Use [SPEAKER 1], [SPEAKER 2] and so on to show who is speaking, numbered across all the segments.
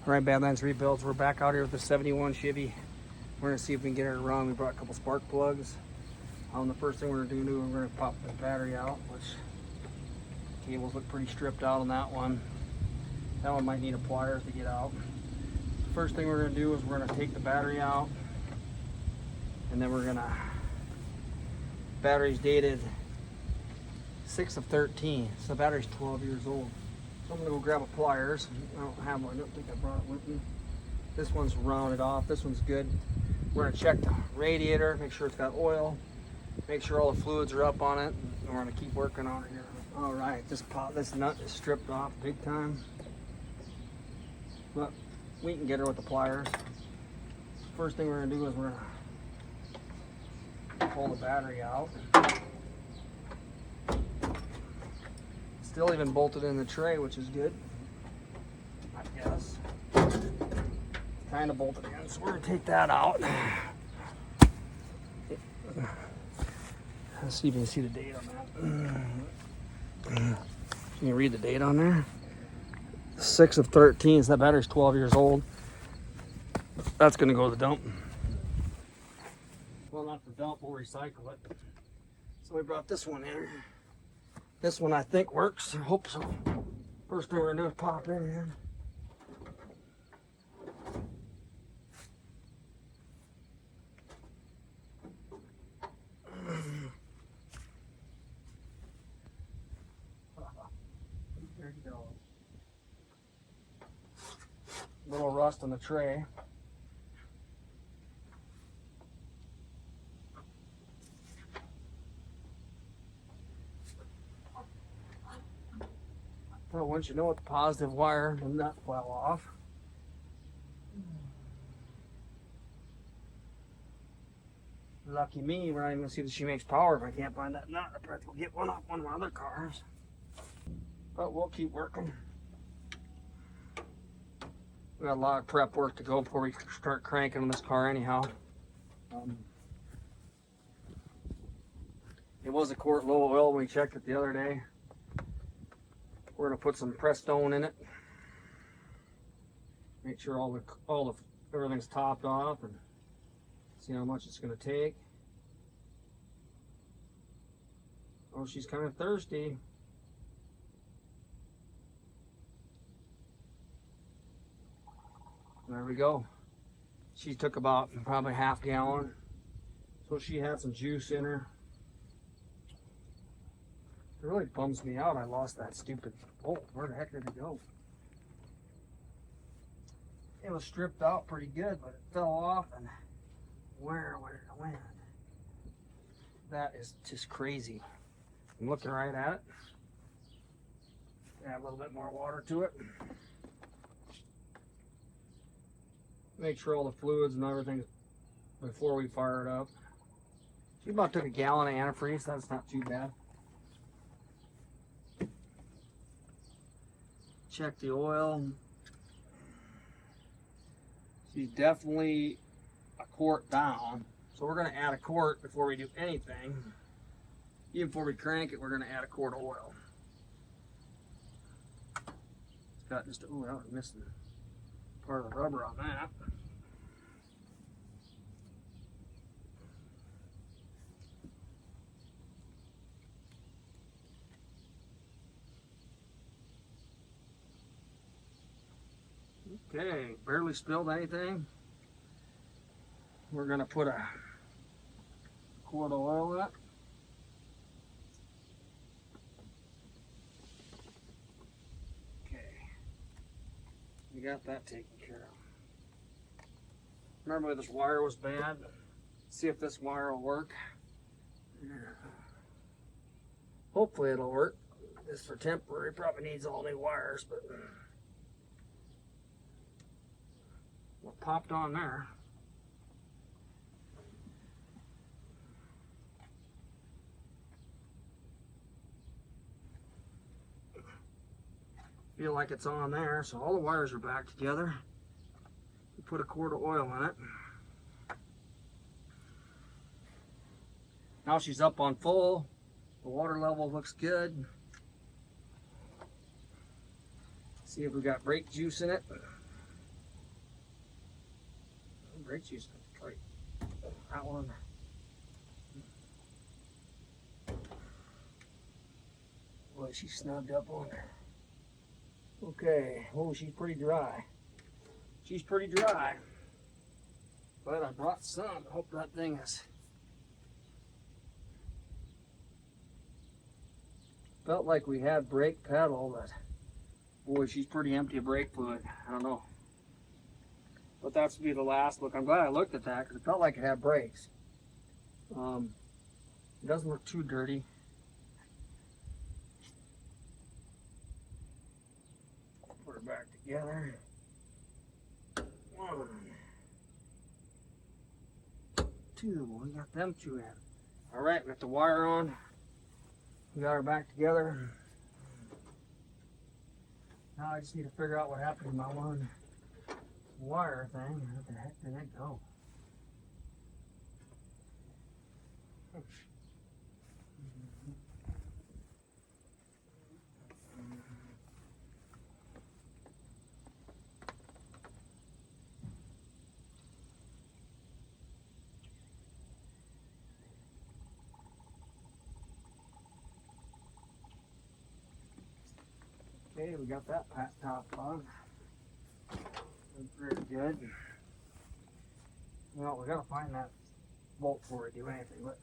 [SPEAKER 1] Right, Badlands Rebuilds. We're back out here with the 71 Chevy. We're gonna see if we can get it run. We brought a couple spark plugs. The first thing we're gonna do, we're gonna pop the battery out, which cables look pretty stripped out on that one. That one might need a pliers to get out. First thing we're gonna do is we're gonna take the battery out, and then we're gonna, battery's dated 6 of 13, so the battery's 12 years old. So I'm gonna go grab a pliers. I don't have one, I don't think I brought it with me. This one's rounded off, this one's good. We're gonna check the radiator, make sure it's got oil, make sure all the fluids are up on it, and we're gonna keep working on it here. All right, this nut is stripped off big time, but we can get her with the pliers. First thing we're gonna do is we're gonna pull the battery out. Still even bolted in the tray, which is good, I guess. Kind of bolted in, so we're gonna take that out. Let's see if you can see the date on that. Can you read the date on there? 6 of 13, so that battery's 12 years old. That's gonna go to the dump. Well, not the dump, we'll recycle it. So we brought this one in. This one I think works, I hope so. First thing we're gonna do is pop in here. There you go. Little rust on the tray. Well, once you know what the positive wire, the nut fell off. Lucky me, we're not even gonna see that she makes power if I can't find that nut. I'll probably go get one off one of my other cars. But we'll keep working. We got a lot of prep work to go before we start cranking on this car anyhow. It was a quart low oil when we checked it the other day. We're gonna put some Prestone in it. Make sure everything's topped off and see how much it's gonna take. Oh, she's kind of thirsty. There we go. She took about probably half gallon. So she had some juice in her. It really bums me out I lost that stupid bolt. Where the heck did it go? It was stripped out pretty good, but it fell off, and where it went? That is just crazy. I'm looking right at it. Add a little bit more water to it. Make sure all the fluids and everything before we fire it up. She about took a gallon of antifreeze. That's not too bad. Check the oil. She's definitely a quart down. So we're going to add a quart before we do anything. Even before we crank it, we're going to add a quart of oil. It's got just, oh, I was missing part of the rubber on that. Okay, barely spilled anything. We're gonna put a quart of oil in it. Okay, we got that taken care of. Remember this wire was bad? See if this wire will work. Hopefully it'll work. This for temporary, probably needs all new wires, but what popped on there. Feel like it's on there, so all the wires are back together. We put a quart of oil in it. Now she's up on full. The water level looks good. See if we got brake juice in it. brakes used to try that one. Boy, she's snugged up on her. Okay, oh, she's pretty dry. She's pretty dry. But I brought some. Hope that thing is. Felt like we had brake pedal, but boy, she's pretty empty of brake fluid. I don't know. But that's to be the last look. I'm glad I looked at that because it felt like it had brakes. It doesn't look too dirty. Put her back together. One, two. We got them two in. All right, we got the wire on. We got her back together. Now I just need to figure out what happened to my one wire thing. What the heck did it go? Okay, we got that top on. Very good. Well, we gotta find that bolt before we do anything, but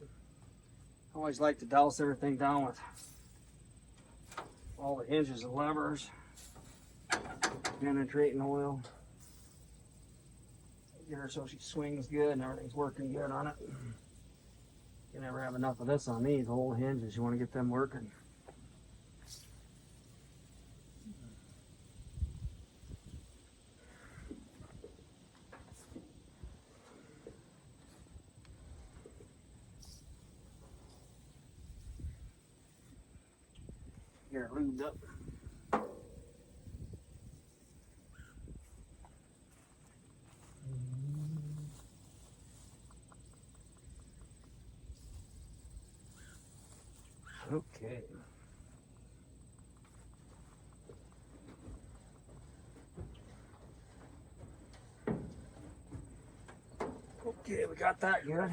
[SPEAKER 1] I always like to douse everything down with all the hinges and levers, penetrating oil. Get her so she swings good and everything's working good on it. You never have enough of this on these whole hinges. You want to get them working. Get her lubed up. Okay. Okay, we got that good.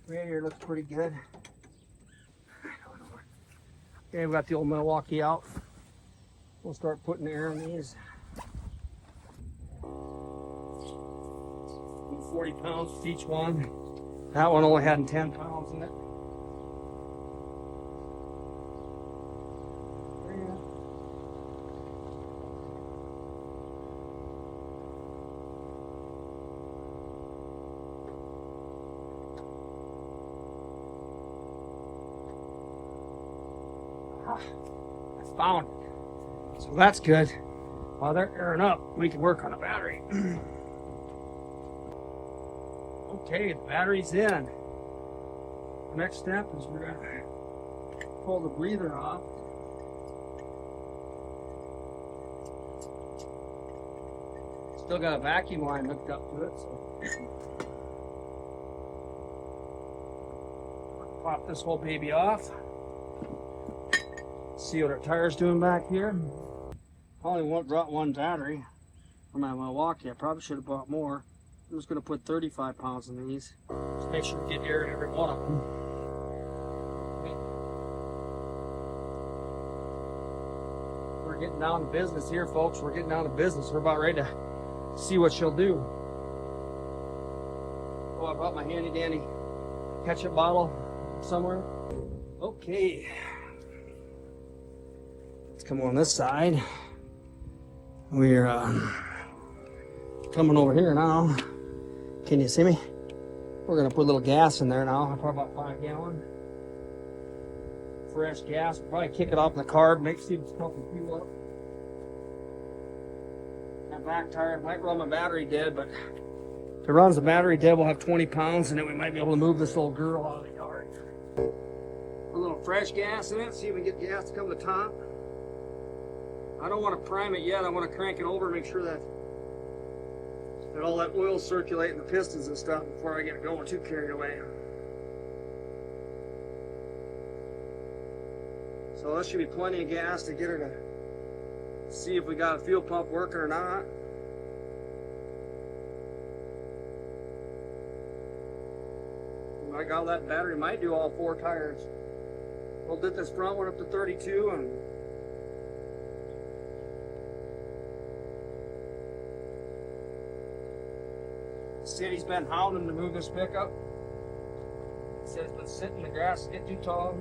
[SPEAKER 1] Radiator looks pretty good. Okay, we got the old Milwaukee out. We'll start putting air in these. 40 pounds each one. That one only had 10 pounds in it. I found it. So that's good. While they're airing up, we can work on the battery. Okay, the battery's in. The next step is we're gonna pull the breather off. Still got a vacuum line hooked up to it, so pop this whole baby off. See what our tire's doing back here. I only brought one battery for my Milwaukee. I probably should have bought more. I'm just going to put 35 pounds in these. Just make sure we get air in every one of them. Okay. We're getting down to business here, folks. We're getting down to business. We're about ready to see what she'll do. Oh, I brought my handy dandy ketchup bottle somewhere. Okay. Let's come on this side. We're coming over here now. Can you see me? We're gonna put a little gas in there now. Probably about 5 gallon. Fresh gas. We'll probably kick it off in the carb. Make sure it's pumping fuel up. That back tire might run my battery dead, but if it runs the battery dead, we'll have 20 pounds, and then we might be able to move this old girl out of the yard. Put a little fresh gas in it. See if we can get gas to come to the top. I don't want to prime it yet. I want to crank it over, make sure that all that oil circulating the pistons and stuff before I get it going too carried away. So that should be plenty of gas to get her to see if we got a fuel pump working or not. My God, that battery might do all 4 tires. We'll get this front one up to 32 and the city's been hounding to move this pickup. It says it's been sitting in the grass, get too tall.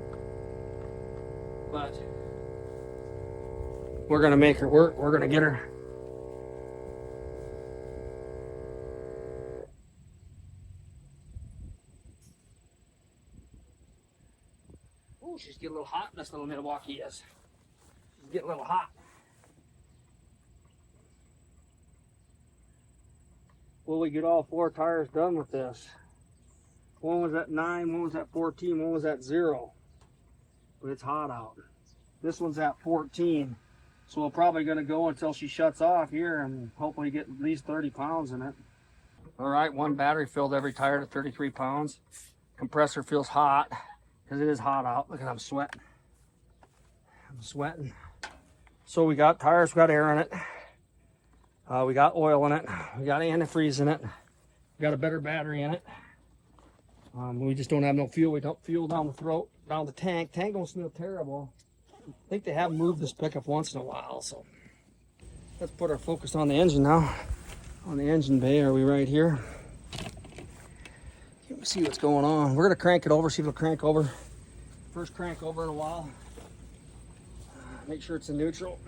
[SPEAKER 1] But we're gonna make her work. We're gonna get her. Oh, she's getting a little hot. This little Milwaukee is. She's getting a little hot. Will we get all 4 tires done with this? One was at 9, one was at 14, one was at 0. But it's hot out. This one's at 14. So we're probably going to go until she shuts off here and hopefully get at least 30 pounds in it. All right, 1 battery filled every tire to 33 pounds. Compressor feels hot because it is hot out. Look at I'm sweating. I'm sweating. So we got tires, we got air in it. We got oil in it. We got antifreeze in it. We got a better battery in it. We just don't have no fuel. We dump fuel down the throat, down the tank. Tank don't smell terrible. I think they have moved this pickup once in a while. So let's put our focus on the engine now. On the engine bay, are we right here? Let me see what's going on. We're gonna crank it over, see if it'll crank over. First crank over in a while. Make sure it's in neutral.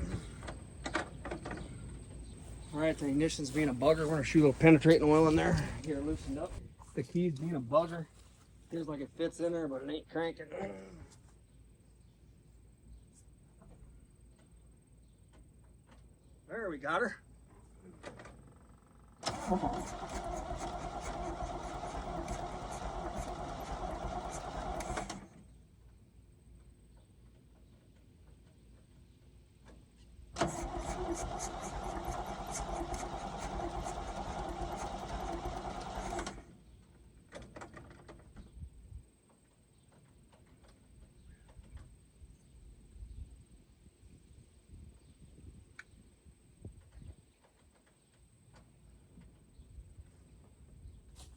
[SPEAKER 1] All right, the ignition's being a bugger. We're gonna shoot a little penetrating oil in there. Get her loosened up. The key's being a bugger. Feels like it fits in there, but it ain't cranking. There, we got her.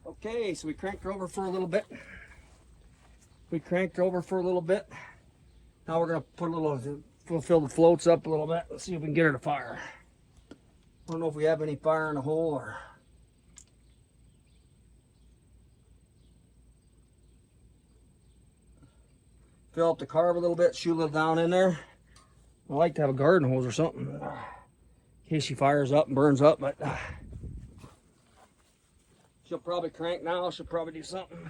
[SPEAKER 1] Okay, so we cranked her over for a little bit. Now we're gonna put a little, we'll fill the floats up a little bit. Let's see if we can get her to fire. I don't know if we have any fire in the hole or. Fill up the carb a little bit, shoot a little down in there. I like to have a garden hose or something in case she fires up and burns up, but she'll probably crank now. She'll probably do something.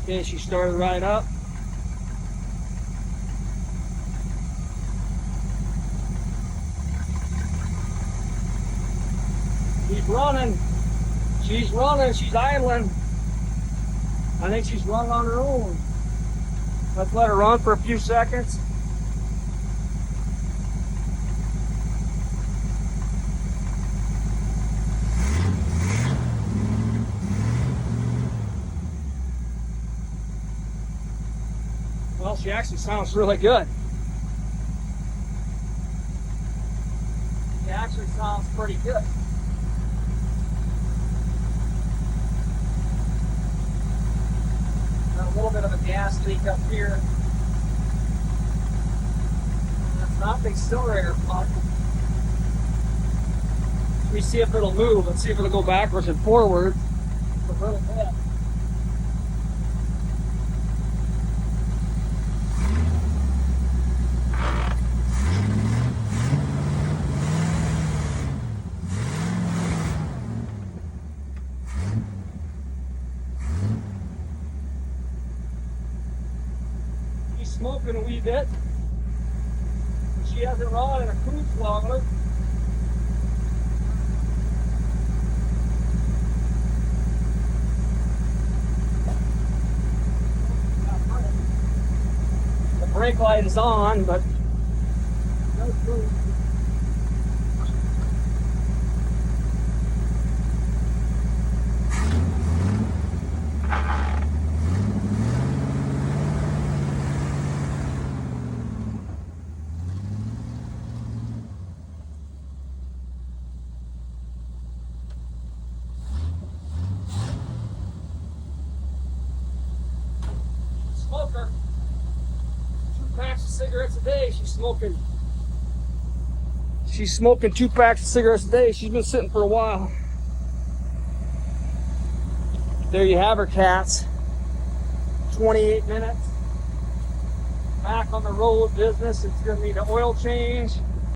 [SPEAKER 1] Okay, she started right up. She's running. She's running. She's idling. I think she's run on her own. Let's let her run for a few seconds. Well, she actually sounds really good. She actually sounds pretty good. A little bit of a gas leak up here. That's not the accelerator pump. Let me see if it'll move. Let's see if it'll go backwards and forward a little bit. Smoking a wee bit. She hasn't run in a cruise longer. The brake light is on, but no cruise. smoker. 2 packs of cigarettes a day. She's smoking 2 packs of cigarettes a day. She's been sitting for a while. There you have her, cats. 28 minutes. Back on the road business. It's gonna need an oil change.